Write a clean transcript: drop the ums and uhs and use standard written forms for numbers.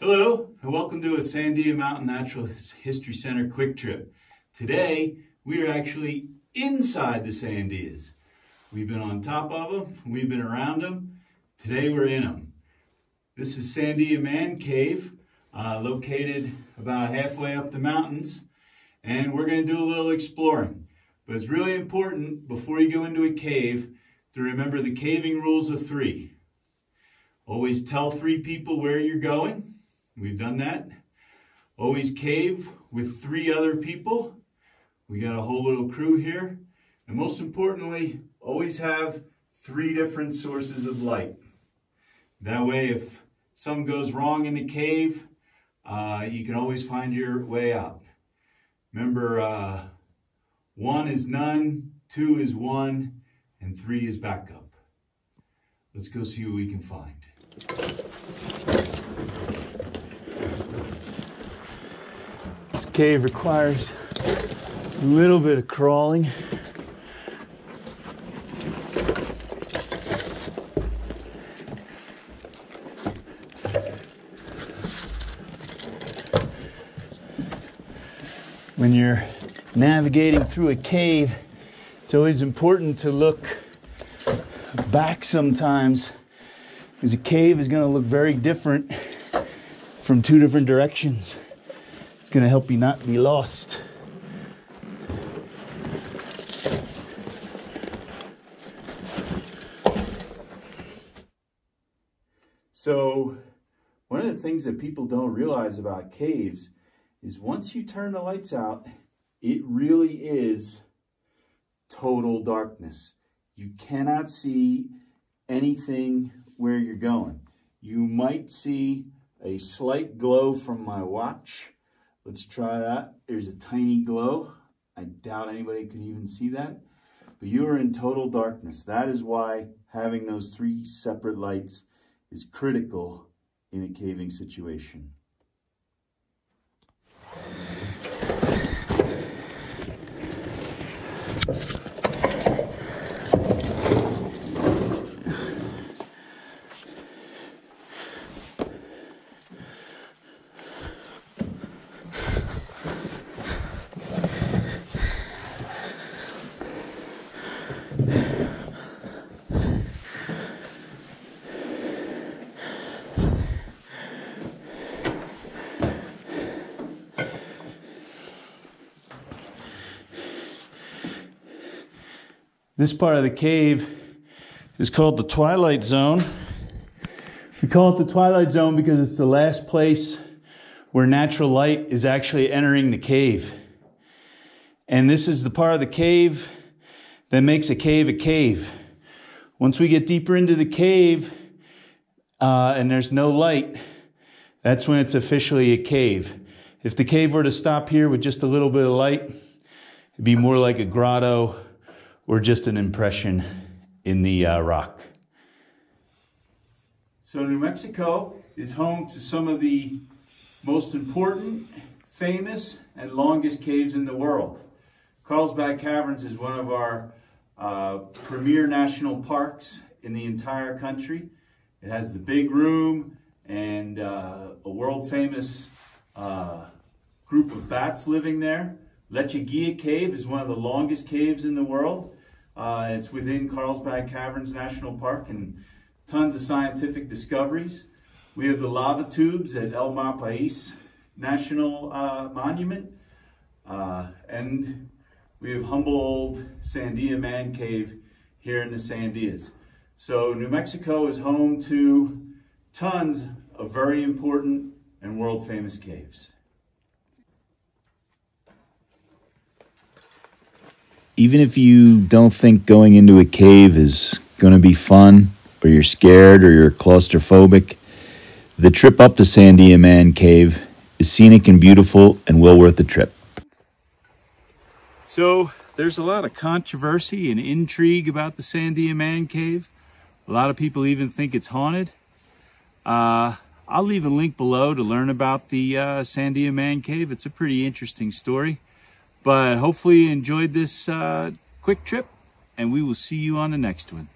Hello, and welcome to a Sandia Mountain Natural History Center quick trip. Today, we are actually inside the Sandias. We've been on top of them, we've been around them. Today, we're in them. This is Sandia Man Cave, located about halfway up the mountains, and we're going to do a little exploring. But it's really important, before you go into a cave, to remember the caving rules of 3. Always tell 3 people where you're going. We've done that. Always cave with 3 other people. We got a whole little crew here. And most importantly, always have 3 different sources of light. That way, if something goes wrong in the cave, you can always find your way out. Remember, 1 is none, 2 is 1, and 3 is backup. Let's go see what we can find. This cave requires a little bit of crawling. When you're navigating through a cave, it's always important to look back sometimes, because a cave is going to look very different from 2 different directions. It's going to help you not be lost. So, one of the things that people don't realize about caves is once you turn the lights out, it really is total darkness. You cannot see anything where you're going. You might see a slight glow from my watch. Let's try that. There's a tiny glow. I doubt anybody could even see that. But you are in total darkness. That is why having those 3 separate lights is critical in a caving situation. This part of the cave is called the Twilight Zone. We call it the Twilight Zone because it's the last place where natural light is actually entering the cave. And this is the part of the cave that makes a cave a cave. Once we get deeper into the cave and there's no light, that's when it's officially a cave. If the cave were to stop here with just a little bit of light, it'd be more like a grotto or just an impression in the rock. So New Mexico is home to some of the most important, famous, and longest caves in the world. Carlsbad Caverns is one of our premier national parks in the entire country. It has the big room and a world-famous group of bats living there. Lechuguilla Cave is one of the longest caves in the world. It's within Carlsbad Caverns National Park, and tons of scientific discoveries. We have the lava tubes at El Malpais National Monument, and we have humble old Sandia Man Cave here in the Sandias. So New Mexico is home to tons of very important and world-famous caves. Even if you don't think going into a cave is going to be fun, or you're scared, or you're claustrophobic, the trip up to Sandia Man Cave is scenic and beautiful and well worth the trip. So there's a lot of controversy and intrigue about the Sandia Man Cave. A lot of people even think it's haunted. I'll leave a link below to learn about the Sandia Man Cave. It's a pretty interesting story. But hopefully you enjoyed this quick trip, and we will see you on the next one.